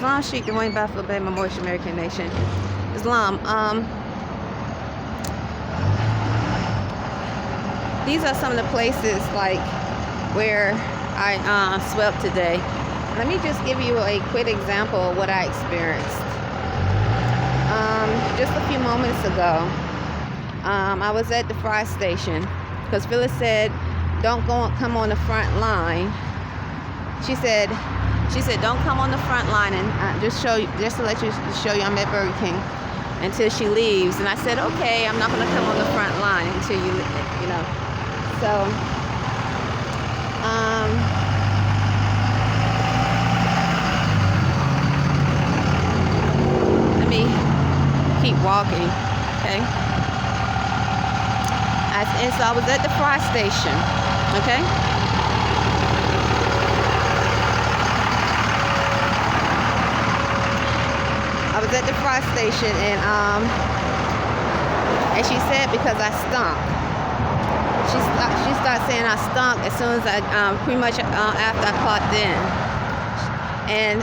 Islam Sheikh, the Wayne Buffalo Bay Memorial American Nation. Islam. These are some of the places like where I swept today. Let me just give you a quick example of what I experienced. Just a few moments ago, I was at the fry station because Phyllis said, "Don't come on the front line." She said, "Don't come on the front line," and just to let you show you I'm at Burger King until she leaves. And I said, "Okay, I'm not going to come on the front line until you know." So, let me keep walking, okay? And so I was at the fry station, okay? I was at the fry station, and she said because I stunk. She started saying I stunk as soon as I pretty much after I clocked in, and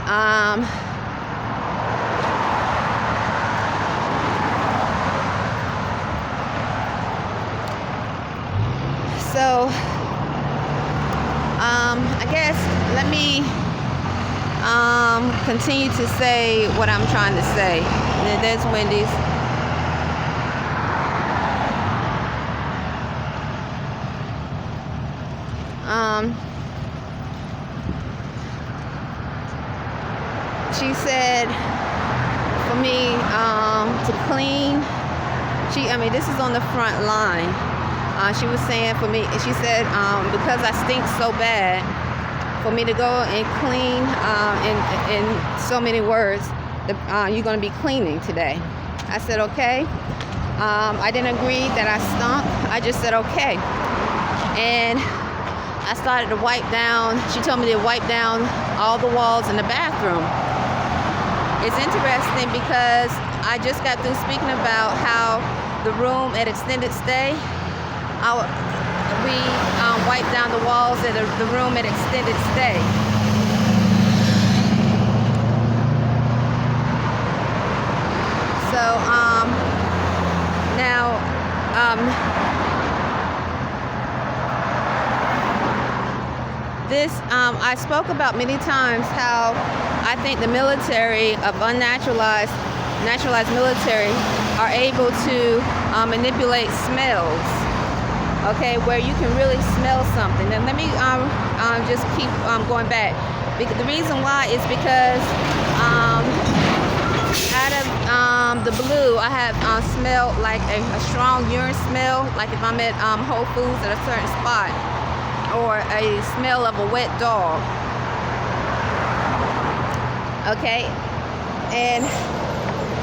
so I guess let me continue to say what I'm trying to say. And there's Wendy's. She said for me to clean. This is on the front line. She was saying for me, she said because I stink so bad, for me to go and clean, in so many words, you're going to be cleaning today. I said, okay. I didn't agree that I stunk. I just said, okay. And I started to wipe down. She told me to wipe down all the walls in the bathroom. It's interesting because I just got through speaking about how the room at Extended Stay, we wiped down the walls at the room at Extended Stay. So now this I spoke about many times how I think the military of naturalized military are able to manipulate smells. Okay, where you can really smell something. And let me just keep going back. Because the reason why is because out of the blue, I have smelled like a strong urine smell, like if I'm at Whole Foods at a certain spot, or a smell of a wet dog. Okay, and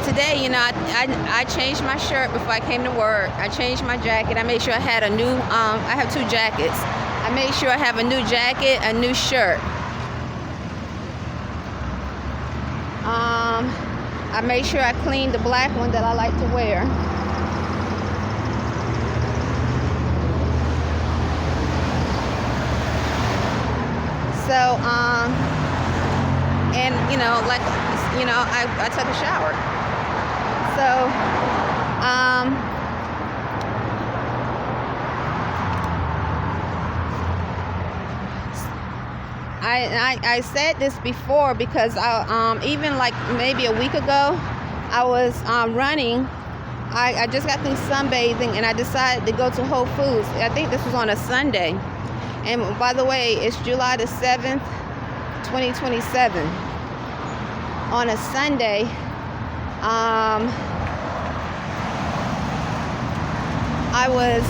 today, I changed my shirt before I came to work. I changed my jacket. I made sure I had a new, I have 2 jackets. I made sure I have a new jacket, a new shirt. I made sure I cleaned the black one that I like to wear. So, and I took a shower. So, I said this before because even like maybe a week ago, I was running. I just got through sunbathing and I decided to go to Whole Foods. I think this was on a Sunday. And by the way, it's July the 7th, 2027. On a Sunday, I was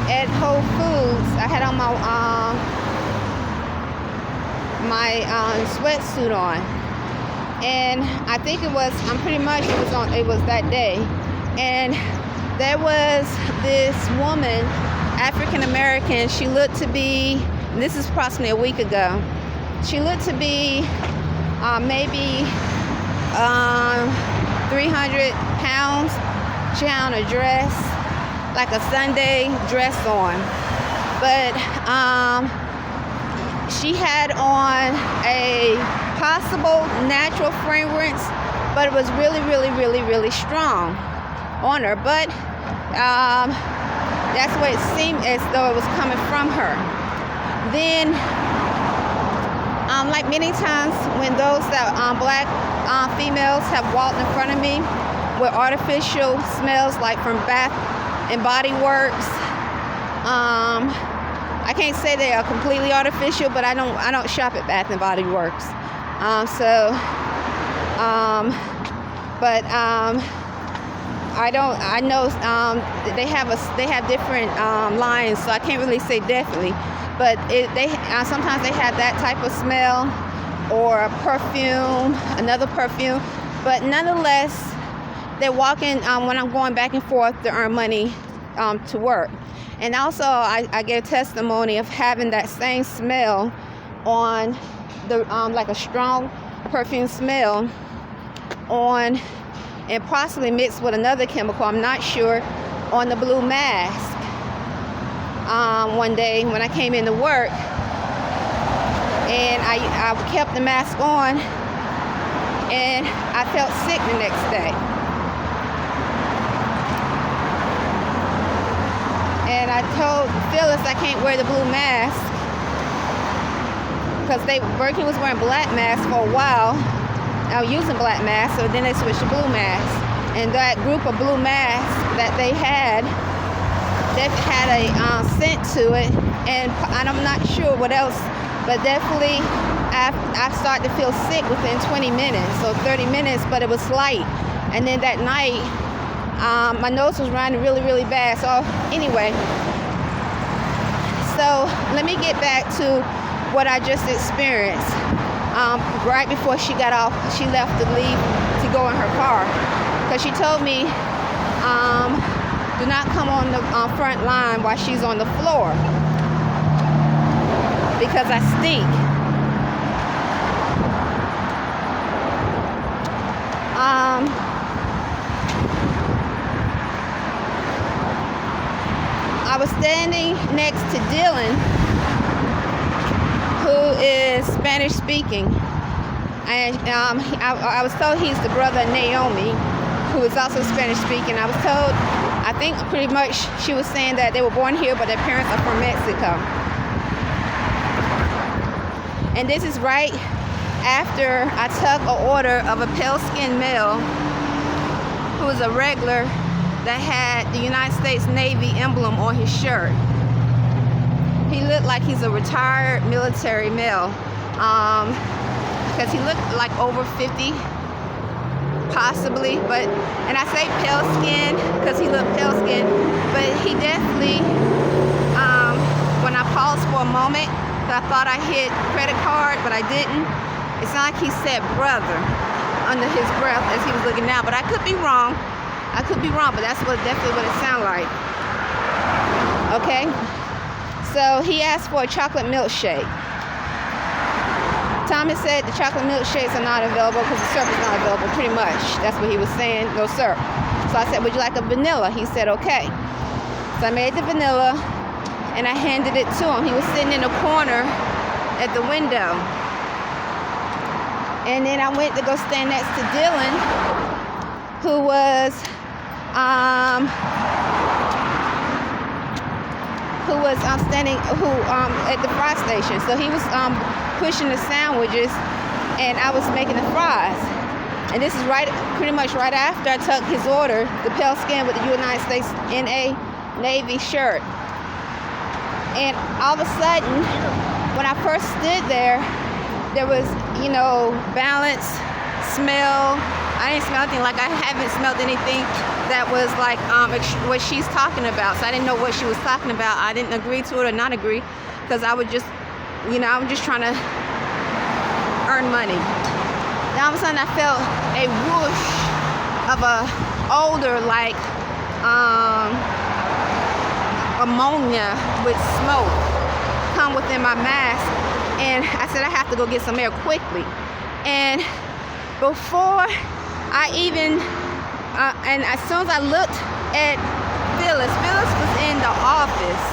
at Whole Foods. I had on my sweatsuit on, and I think it was that day, and there was this woman, African American. She looked to be, this is approximately a week ago, she looked to be maybe 300 pounds. She had on a dress, like a Sunday dress on, but she had on a possible natural fragrance, but it was really, really, really, really strong on her. But that's what it seemed as though it was coming from her. Then, like many times when those that black females have walked in front of me with artificial smells, like from Bath and Body Works, I can't say they are completely artificial, but I don't shop at Bath and Body Works. I know they have different lines, so I can't really say definitely. But sometimes they have that type of smell, or a perfume, another perfume. But nonetheless, they're walking when I'm going back and forth to earn money to work. And also, I gave testimony of having that same smell on the like a strong perfume smell on, and possibly mixed with another chemical, I'm not sure, on the blue mask. One day when I came into work, and I kept the mask on, and I felt sick the next day. And I told Phyllis I can't wear the blue mask, because Berkeley was wearing black masks for a while. I was using black masks, so then they switched to blue masks. And that group of blue masks that they had a scent to it, and I'm not sure what else, but definitely I started to feel sick within 20 minutes, so 30 minutes, but it was light. And then that night, my nose was running really, really bad. So anyway, so let me get back to what I just experienced. Right before she got off, she left to leave to go in her car, because she told me, do not come on the front line while she's on the floor, because I stink. I was standing next to Dylan, who is Spanish speaking, and I was told he's the brother of Naomi, who is also Spanish speaking. I was told, I think pretty much she was saying that they were born here, but their parents are from Mexico. And this is right after I took an order of a pale-skinned male who was a regular that had the United States Navy emblem on his shirt. He looked like he's a retired military male, because he looked like over 50, possibly. And I say pale skin because he looked pale skin, but he definitely, when I paused for a moment, I thought I hit credit card, but I didn't. It's not like he said brother under his breath as he was looking down, but I could be wrong. But that's definitely what it sounded like. Okay, so he asked for a chocolate milkshake. Thomas said the chocolate milkshakes are not available because the syrup is not available. Pretty much, that's what he was saying. No syrup. So I said, would you like a vanilla? He said, okay. So I made the vanilla and I handed it to him. He was sitting in the corner at the window. And then I went to go stand next to Dylan, who was standing at the fry station. So he was pushing the sandwiches, and I was making the fries. And this is pretty much right after I took his order, the pale skin with the United States NA Navy shirt. And all of a sudden, when I first stood there was, balance, smell. I didn't smell anything. Like, I haven't smelled anything that was like what she's talking about. So I didn't know what she was talking about. I didn't agree to it or not agree, because I would just, I'm just trying to earn money. Then all of a sudden I felt a whoosh of a odor like ammonia with smoke come within my mask, and I said I have to go get some air quickly. And before I even and as soon as I looked at Phyllis was in the office.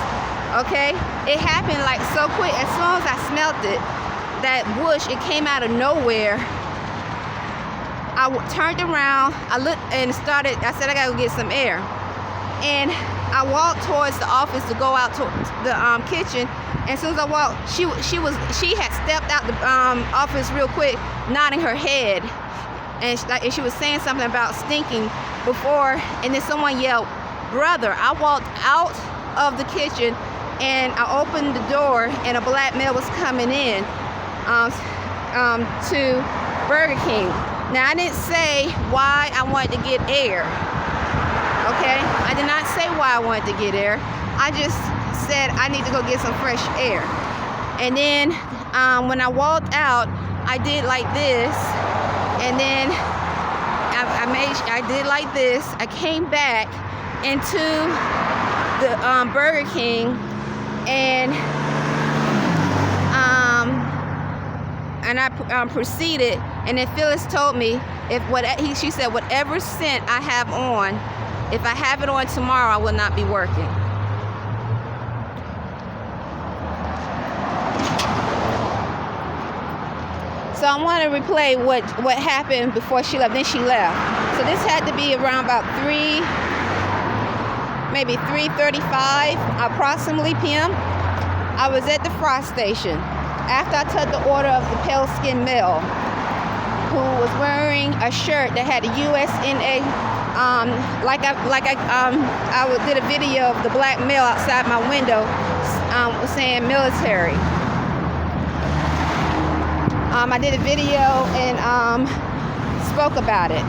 Okay, it happened like so quick. As soon as I smelled it, that whoosh, it came out of nowhere. I turned around, I looked and I said, I gotta go get some air. And I walked towards the office to go out to the kitchen. And as soon as I walked, she had stepped out the office real quick, nodding her head. And she was saying something about stinking before, and then someone yelled, "Brother." I walked out of the kitchen and I opened the door, and a black male was coming in to Burger King. Now, I didn't say why I wanted to get air, okay? I did not say why I wanted to get air. I just said I need to go get some fresh air. And then when I walked out, I did like this, and then I did like this. I came back into the Burger King, and I proceeded. And then Phyllis told me she said whatever scent I have on, if I have it on tomorrow, I will not be working. So I want to replay what happened before she left. Then she left. So this had to be around about 3:35 approximately p.m. I was at the fry station after I took the order of the pale-skinned male who was wearing a shirt that had a USNA. I did a video of the black male outside my window saying military. I did a video and spoke about it.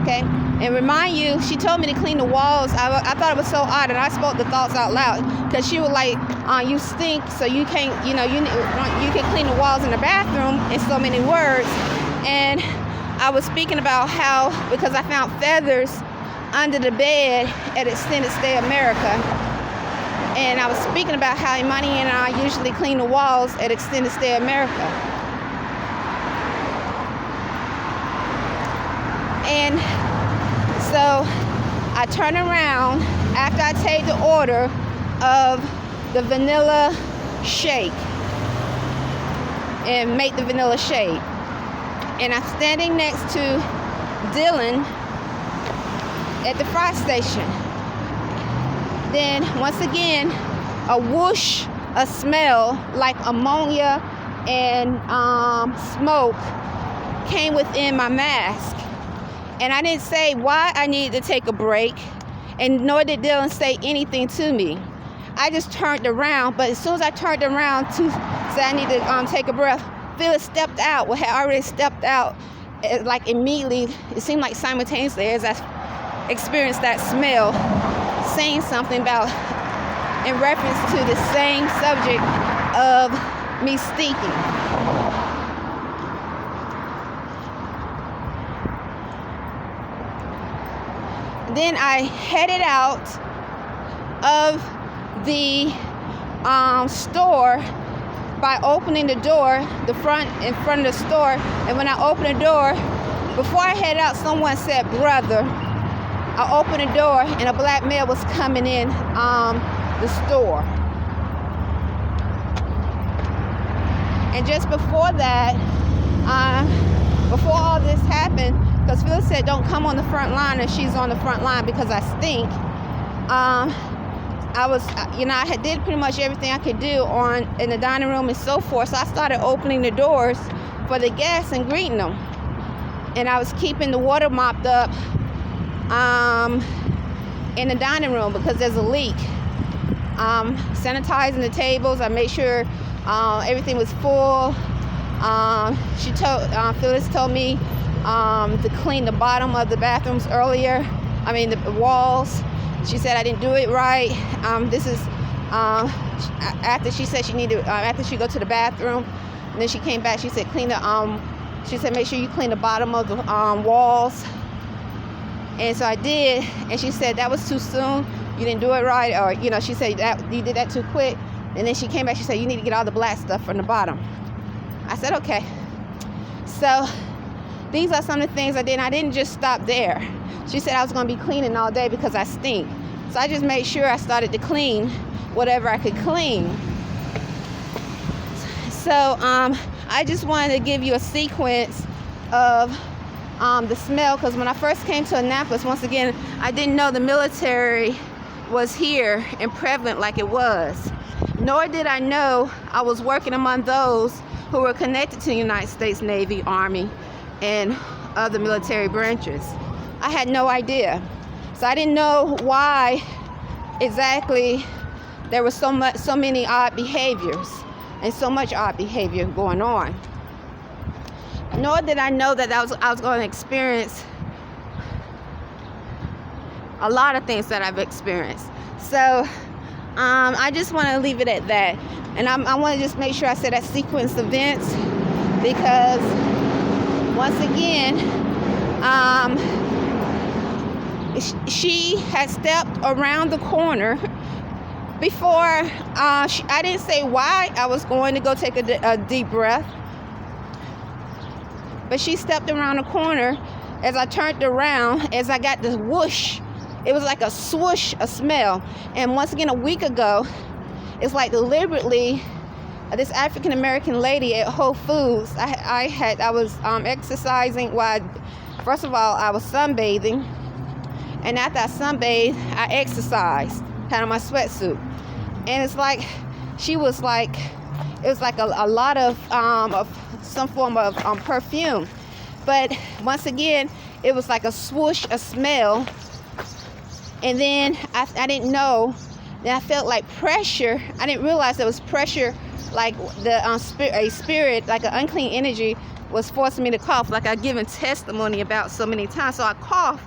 Okay, and remind you, she told me to clean the walls. I thought it was so odd, and I spoke the thoughts out loud because she was like, "You stink, so you can't, you can clean the walls in the bathroom," in so many words. And I was speaking about how, because I found feathers under the bed at Extended Stay America. And I was speaking about how Imani and I usually clean the walls at Extended Stay America. And so I turn around after I take the order of the vanilla shake and make the vanilla shake. And I'm standing next to Dylan at the fry station. Then once again, a whoosh, a smell like ammonia and smoke came within my mask. And I didn't say why I needed to take a break, and nor did Dylan say anything to me. I just turned around, but as soon as I turned around to say I need to take a breath, Phyllis stepped out, had already stepped out, like immediately. It seemed like simultaneously as I experienced that smell, saying something about, in reference to the same subject of me stinking. Then I headed out of the store by opening the door, in front of the store. And when I opened the door, before I headed out, someone said, "Brother." I opened the door and a black male was coming in the store. And just before that, before all this happened, because Phyllis said don't come on the front line, and she's on the front line because I stink. I did pretty much everything I could do in the dining room and so forth. So I started opening the doors for the guests and greeting them. And I was keeping the water mopped up in the dining room because there's a leak. Sanitizing the tables. I made sure everything was full. Phyllis told me to clean the bottom of the bathrooms earlier. The walls. She said I didn't do it right. This is after she said she needed. After she go to the bathroom, and then she came back. She said clean the. She said make sure you clean the bottom of the walls. And so I did. And she said that was too soon. You didn't do it right, or she said that you did that too quick. And then she came back. She said you need to get all the black stuff from the bottom. I said okay. So these are some of the things I did. And I didn't just stop there. She said I was going to be cleaning all day because I stink. So I just made sure I started to clean whatever I could clean. So I just wanted to give you a sequence of the smell, because when I first came to Annapolis, once again, I didn't know the military was here and prevalent like it was. Nor did I know I was working among those who were connected to the United States Navy, Army, and other military branches. I had no idea. So I didn't know why exactly there was so many odd behaviors and so much odd behavior going on. Nor did I know that I was going to experience a lot of things that I've experienced. So I just want to leave it at that. And I want to just make sure I said that sequence of events, because once again, she had stepped around the corner before. I didn't say why I was going to go take a deep breath, but she stepped around the corner. As I turned around, as I got this whoosh, it was like a swoosh, a smell. And once again, a week ago, it's like deliberately, this African American lady at Whole Foods, I was exercising. First of all, I was sunbathing, and after I sunbathed, I exercised, had on my sweatsuit. And it's like, she was like, it was like a lot of some form of perfume. But once again, it was like a swoosh, a smell. And then I didn't know. Then I felt like pressure. I didn't realize there was pressure, like a spirit, like an unclean energy was forcing me to cough, like I've given testimony about so many times. So I coughed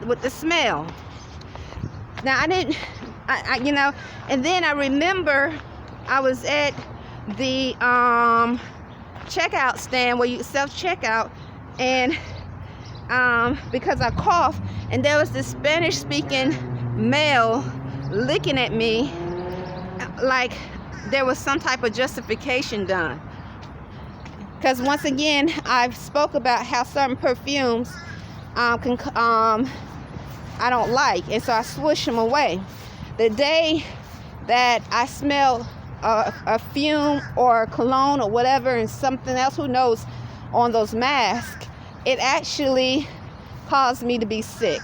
with the smell. Now I didn't, and then I remember I was at the checkout stand where you self-checkout, and because I coughed, and there was this Spanish-speaking male looking at me like there was some type of justification done. Because once again, I've spoke about how certain perfumes I don't like, and so I swish them away. The day that I smelled a fume or cologne or whatever and something else, who knows, on those masks, it actually caused me to be sick.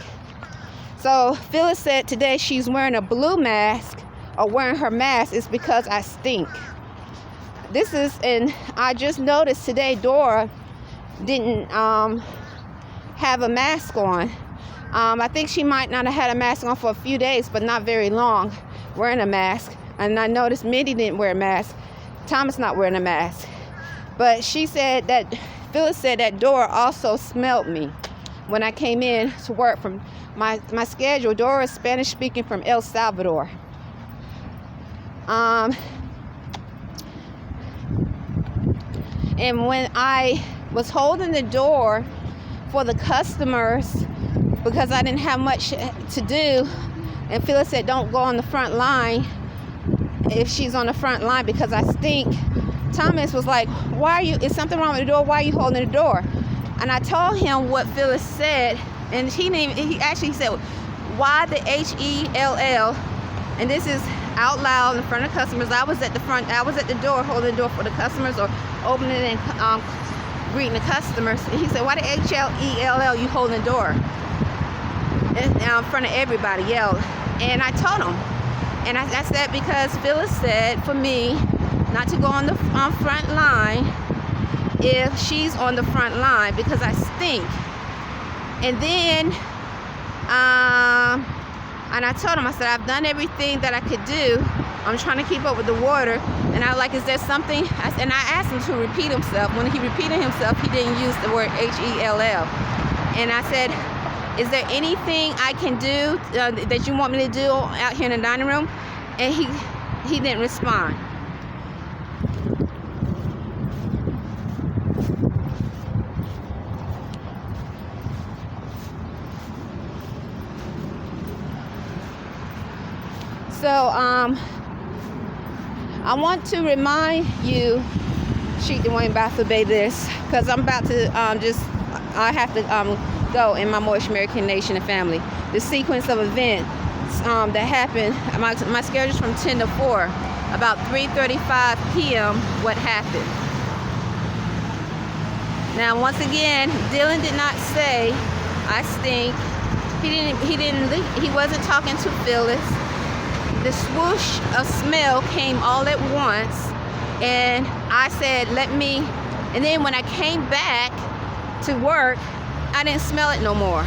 So Phyllis said today she's wearing a blue mask, or wearing her mask is because I stink. And I just noticed today Dora didn't have a mask on. I think she might not have had a mask on for a few days, but not very long, wearing a mask. And I noticed Mindy didn't wear a mask. Thomas not wearing a mask. But Phyllis said that Dora also smelled me when I came in to work from my schedule. Dora is Spanish speaking from El Salvador. And when I was holding the door for the customers, because I didn't have much to do, and Phyllis said don't go on the front line if she's on the front line because I stink, Thomas was like, is something wrong with the door? Why are you holding the door? And I told him what Phyllis said, and he actually said, why the H-E-L-L? And this is out loud in front of customers. I was at the door, holding the door for the customers, or opening it and greeting the customers. And he said, why the H-L-E-L-L you holding the door? And in front of everybody, yelled. And I told him. And I said, because Phyllis said for me not to go on the front line if she's on the front line because I stink. And then, and I told him, I said, I've done everything that I could do. I'm trying to keep up with the water. And I was like, is there something? And I asked him to repeat himself. When he repeated himself, he didn't use the word H-E-L-L. And I said, is there anything I can do that you want me to do out here in the dining room? And he didn't respond. So I want to remind you, Sheik Dwayne Arrington-Bey, this, because I'm about to I have to go in my Moorish American nation and family. The sequence of events that happened, my schedule's from 10 to 4. about 3:35 p.m. what happened. Now, once again, Dylan did not say I stink. He wasn't talking to Phyllis. The swoosh of smell came all at once, and I said, and then when I came back to work, I didn't smell it no more.